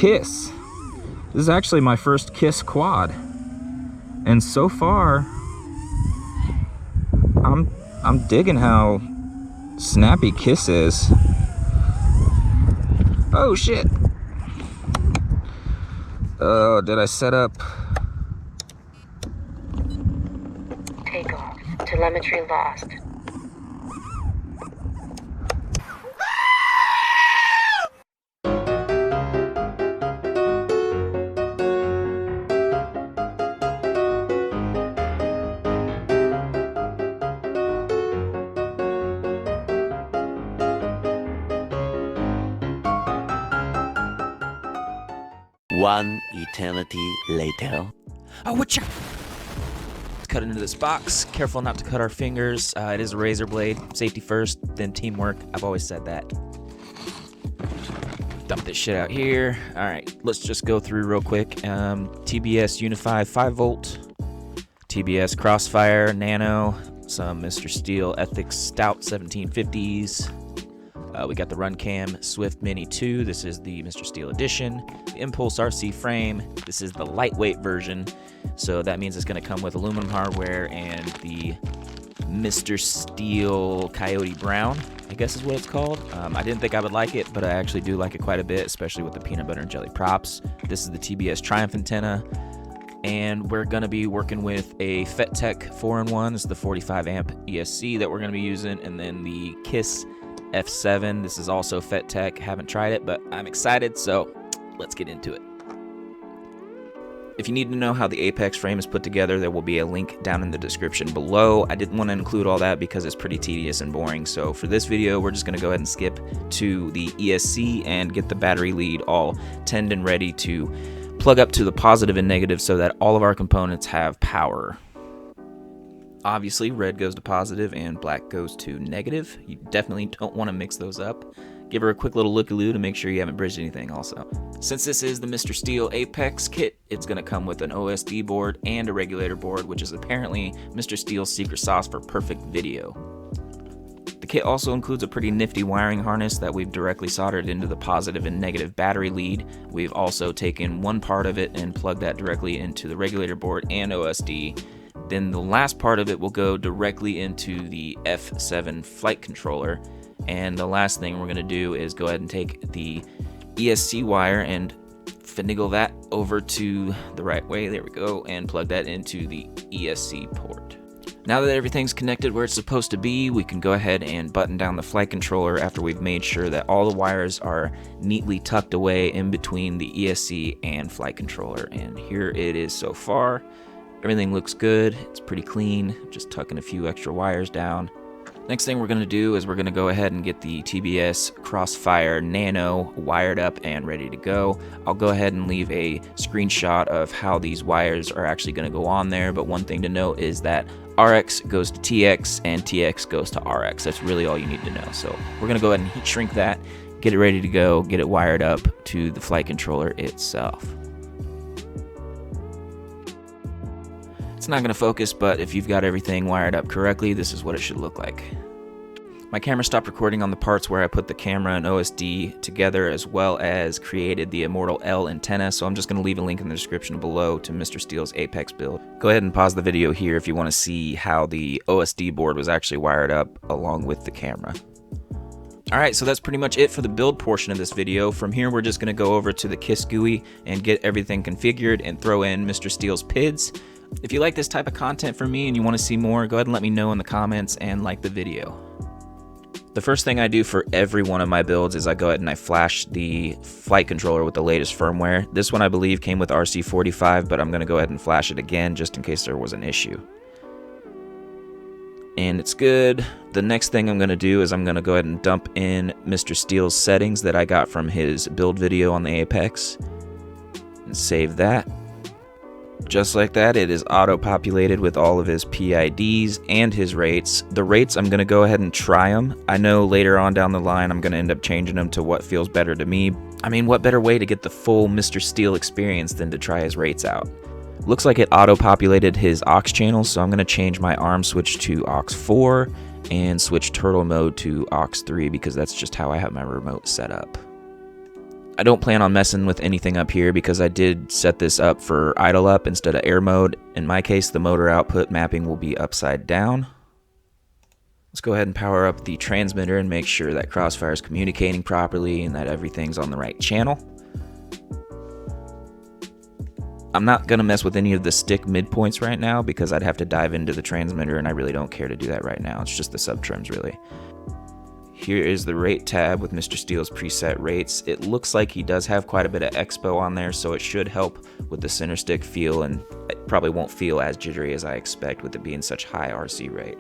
Kiss. This is actually my first Kiss quad, and so far I'm digging how snappy Kiss is. Oh shit. Oh, did I set up? Takeoff. Telemetry lost. One eternity later. Oh, whatcha? Let's cut into this box. Careful not to cut our fingers. It is a razor blade. Safety first, then teamwork. I've always said that. Dump this shit out here. All right, let's just go through real quick. TBS Unify 5-volt. TBS Crossfire Nano. Some Mr. Steele Ethix Stout 1750s. We got the Runcam Swift Mini 2. This is the Mr. Steele edition. The Impulse RC frame. This is the lightweight version. So that means it's going to come with aluminum hardware and the Mr. Steele Coyote Brown, I guess is what it's called. I didn't think I would like it, but I actually do like it quite a bit, especially with the peanut butter and jelly props. This is the TBS Triumph antenna. And we're going to be working with a Fettec 4-in-1. This is the 45 amp ESC that we're going to be using. And then the Kiss F7. This is also Fettec. Haven't tried it, but I'm excited, so let's get into it. If you need to know how the Apex frame is put together, there will be a link down in the description below. I didn't want to include all that because it's pretty tedious and boring, so for this video, we're just going to go ahead and skip to the ESC and get the battery lead all tinned and ready to plug up to the positive and negative so that all of our components have power. Obviously, red goes to positive and black goes to negative. You definitely don't want to mix those up. Give her a quick little looky-loo to make sure you haven't bridged anything also. Since this is the Mr. Steele Apex kit, it's going to come with an OSD board and a regulator board, which is apparently Mr. Steele's secret sauce for perfect video. The kit also includes a pretty nifty wiring harness that we've directly soldered into the positive and negative battery lead. We've also taken one part of it and plugged that directly into the regulator board and OSD. Then the last part of it will go directly into the F7 flight controller. And the last thing we're going to do is go ahead and take the ESC wire and finagle that over to the right way. There we go. And plug that into the ESC port. Now that everything's connected where it's supposed to be, we can go ahead and button down the flight controller after we've made sure that all the wires are neatly tucked away in between the ESC and flight controller. And here it is so far. Everything looks good. It's pretty clean. Just tucking a few extra wires down. Next thing we're going to do is we're going to go ahead and get the TBS Crossfire Nano wired up and ready to go. I'll go ahead and leave a screenshot of how these wires are actually going to go on there, but one thing to note is that RX goes to TX and TX goes to RX. That's really all you need to know. So we're going to go ahead and heat shrink that, get it ready to go, get it wired up to the flight controller itself. It's not going to focus, but if you've got everything wired up correctly, this is what it should look like. My camera stopped recording on the parts where I put the camera and OSD together, as well as created the Immortal L antenna, so I'm just going to leave a link in the description below to Mr. Steele's Apex build. Go ahead and pause the video here if you want to see how the OSD board was actually wired up along with the camera. Alright, so that's pretty much it for the build portion of this video. From here, we're just going to go over to the Kiss GUI and get everything configured and throw in Mr. Steele's PIDS. If you like this type of content from me and you want to see more, go ahead and let me know in the comments and like the video. The first thing I do for every one of my builds is I go ahead and I flash the flight controller with the latest firmware. This one I believe came with RC45, but I'm going to go ahead and flash it again just in case there was an issue. And it's good. The next thing I'm going to do is I'm going to go ahead and dump in Mr. Steele's settings that I got from his build video on the Apex and save that. Just like that, it is auto-populated with all of his PIDs and his rates. The rates, I'm going to go ahead and try them. I know later on down the line, I'm going to end up changing them to what feels better to me. I mean, what better way to get the full Mr. Steele experience than to try his rates out? Looks like it auto-populated his aux channels, so I'm going to change my ARM switch to aux 4 and switch turtle mode to aux 3 because that's just how I have my remote set up. I don't plan on messing with anything up here because I did set this up for idle up instead of air mode. In my case, the motor output mapping will be upside down. Let's go ahead and power up the transmitter and make sure that Crossfire is communicating properly and that everything's on the right channel. I'm not going to mess with any of the stick midpoints right now because I'd have to dive into the transmitter, and I really don't care to do that right now. It's just the sub trims, really. Here is the rate tab with Mr. Steele's preset rates. It looks like he does have quite a bit of expo on there, so it should help with the center stick feel, and it probably won't feel as jittery as I expect with it being such high RC rate.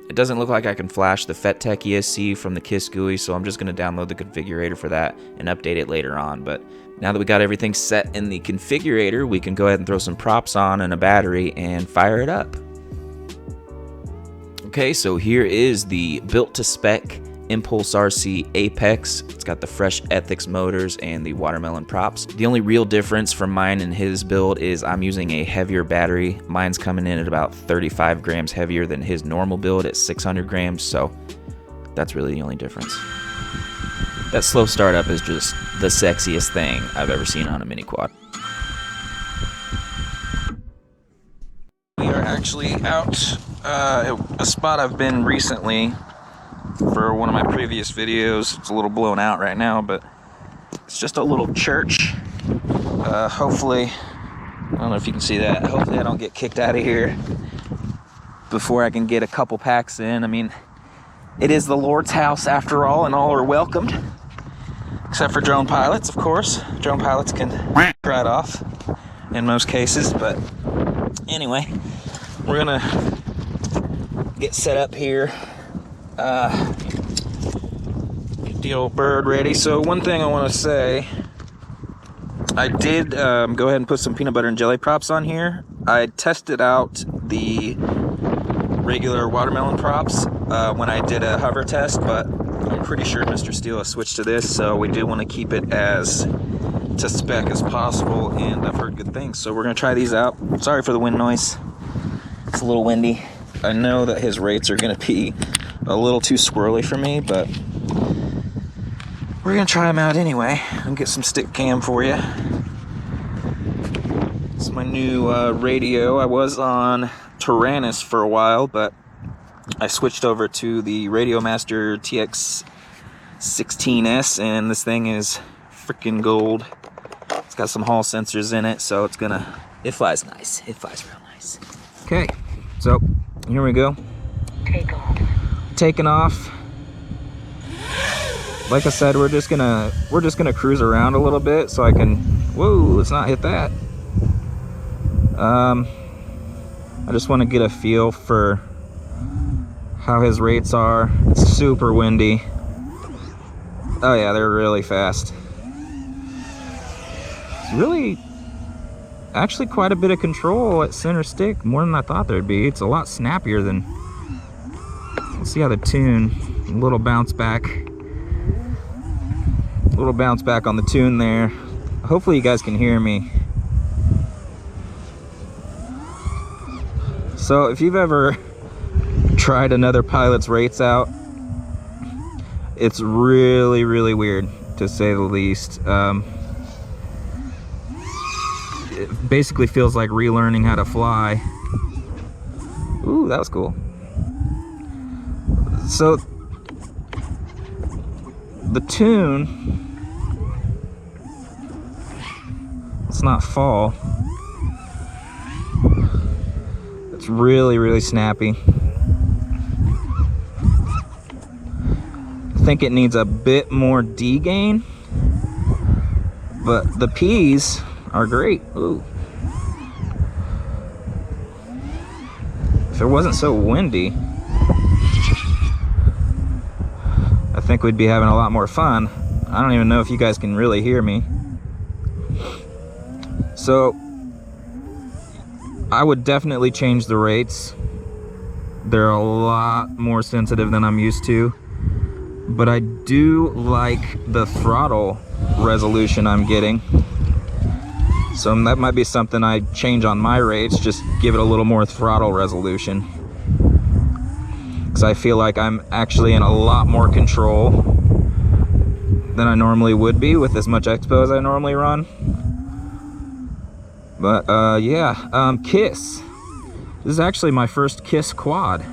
It doesn't look like I can flash the Fettec ESC from the Kiss GUI, so I'm just going to download the configurator for that and update it later on. But now that we got everything set in the configurator, we can go ahead and throw some props on and a battery and fire it up. Okay, so here is the built to spec Impulse RC Apex. It's got the fresh Ethix motors and the watermelon props. The only real difference from mine and his build is I'm using a heavier battery. Mine's coming in at about 35 grams heavier than his normal build at 600 grams, so that's really the only difference. That slow startup is just the sexiest thing I've ever seen on a mini quad. We are actually out at a spot I've been recently for one of my previous videos. It's a little blown out right now, but it's just a little church. Hopefully, I don't know if you can see that, hopefully I don't get kicked out of here before I can get a couple packs in. I mean, it is the Lord's house after all, and all are welcomed. Except for drone pilots, of course. Drone pilots can try it off in most cases, but anyway, we're gonna get set up here. Get the old bird ready. So one thing I want to say, I did go ahead and put some peanut butter and jelly props on here. I tested out the regular watermelon props when I did a hover test, but I'm pretty sure Mr. Steele has switched to this, so we do want to keep it as to spec as possible, and I've heard good things, so we're going to try these out. Sorry for the wind noise. It's a little windy. I know that his rates are going to be a little too squirrely for me, but we're gonna try them out anyway and get some stick cam for you. It's my new radio. I was on Tyrannus for a while, but I switched over to the Radio Master TX16S, and this thing is freaking gold. It's got some Hall sensors in it, so it flies nice. It flies real nice. Okay, so here we go. Take off. Taking off. Like I said, we're just gonna cruise around a little bit so I can, whoa, let's not hit that. I just want to get a feel for how his rates are. It's super windy. Oh yeah, they're really fast. It's really actually quite a bit of control at center stick, more than I thought there'd be. It's a lot snappier than, let's see how the tune, a little bounce back on the tune there. Hopefully you guys can hear me. So if you've ever tried another pilot's rates out, it's really, really weird, to say the least. It basically feels like relearning how to fly. Ooh, that was cool. So the tune, let's not fall. It's really, really snappy. I think it needs a bit more D gain, but the P's are great. Ooh. If it wasn't so windy, I think we'd be having a lot more fun. I don't even know if you guys can really hear me. So I would definitely change the rates. They're a lot more sensitive than I'm used to, but I do like the throttle resolution I'm getting. So that might be something I change on my rates, just give it a little more throttle resolution. Because I feel like I'm actually in a lot more control than I normally would be with as much expo as I normally run. But yeah, Kiss. This is actually my first Kiss quad,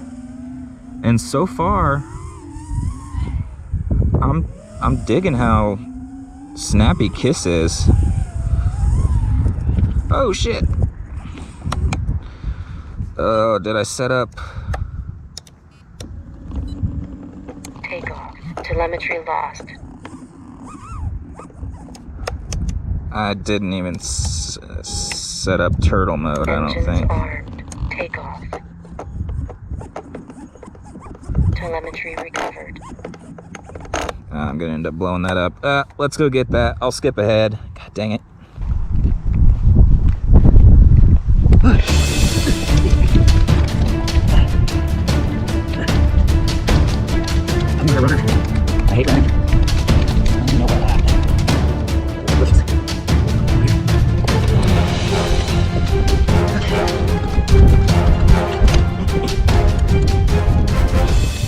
and so far I'm digging how snappy Kiss is. Oh shit. Oh, did I set up? Takeoff. Telemetry lost. I didn't even set up turtle mode, I don't Engines think. armed. Takeoff. Telemetry recovered. I'm gonna end up blowing that up. Let's go get that. I'll skip ahead. God dang it. I'm gonna run. I hate running. I don't know about that.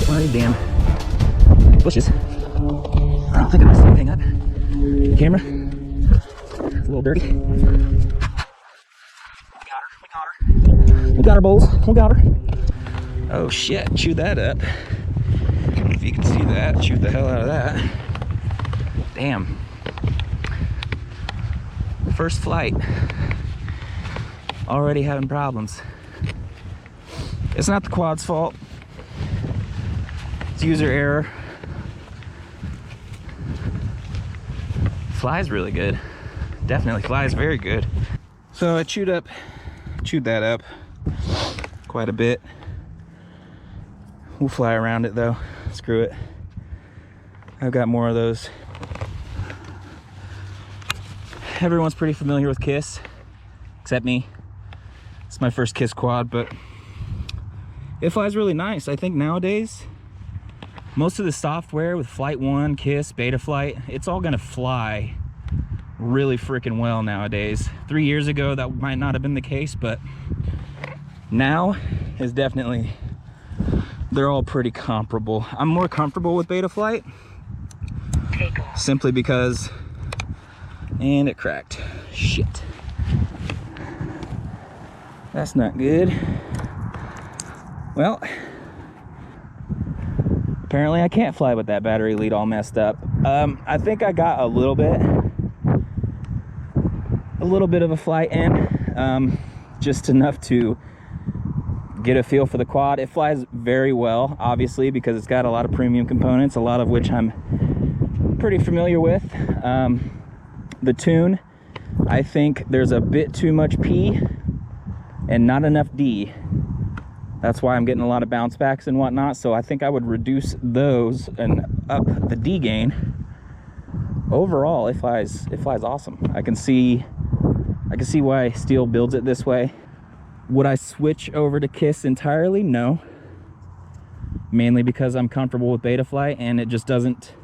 One of these damn bushes. I don't think I messed anything up. Camera. It's a little dirty. We got her, Bulls. We got her. Oh shit, chew that up. If you can see that, chew the hell out of that. Damn. First flight. Already having problems. It's not the quad's fault. It's user error. Flies really good. Definitely flies very good. So I chewed that up quite a bit. We'll fly around it though. Screw it. I've got more of those. Everyone's pretty familiar with Kiss, except me. It's my first Kiss quad, but it flies really nice. I think nowadays, most of the software with Flight 1, Kiss, Betaflight, it's all gonna fly really freaking well nowadays. 3 years ago, that might not have been the case, but now is definitely, they're all pretty comparable. I'm more comfortable with Betaflight simply because, and it cracked. Shit. That's not good. Well, apparently I can't fly with that battery lead all messed up. I think I got a little bit of a flight in, just enough to get a feel for the quad. It flies very well, obviously, because it's got a lot of premium components, a lot of which I'm pretty familiar with. The tune, I think there's a bit too much P and not enough D. That's why I'm getting a lot of bounce backs and whatnot. So I think I would reduce those and up the D gain. Overall, it flies awesome. I can see why Steele builds it this way. Would I switch over to Kiss entirely? No. Mainly because I'm comfortable with Betaflight, and it just doesn't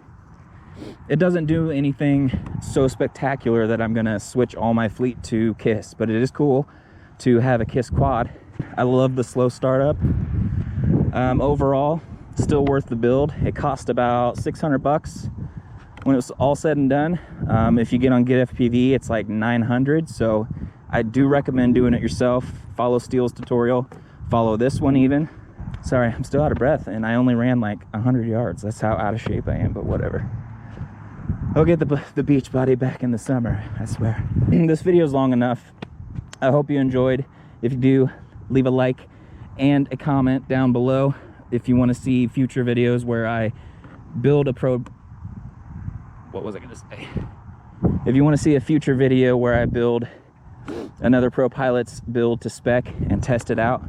do anything so spectacular that I'm gonna switch all my fleet to Kiss. But it is cool to have a Kiss quad. I love the slow startup. Overall, still worth the build. It cost about 600 bucks when it was all said and done. If you get on Get FPV, it's like 900. So I do recommend doing it yourself. Follow Steele's tutorial. Follow this one even. Sorry, I'm still out of breath, and I only ran like 100 yards. That's how out of shape I am, but whatever. I'll get the beach body back in the summer, I swear. This video is long enough. I hope you enjoyed. If you do, leave a like and a comment down below if you want to see future videos where I build a pro... What was I going to say? If you want to see a future video where I build another Pro Pilot's build to spec and test it out,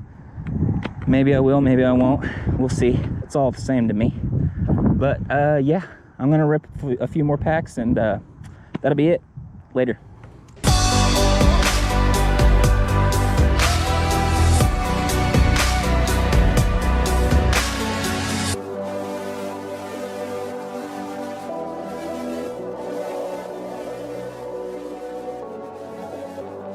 maybe I will, maybe I won't. We'll see. It's all the same to me. But yeah, I'm going to rip a few more packs, and that'll be it. Later.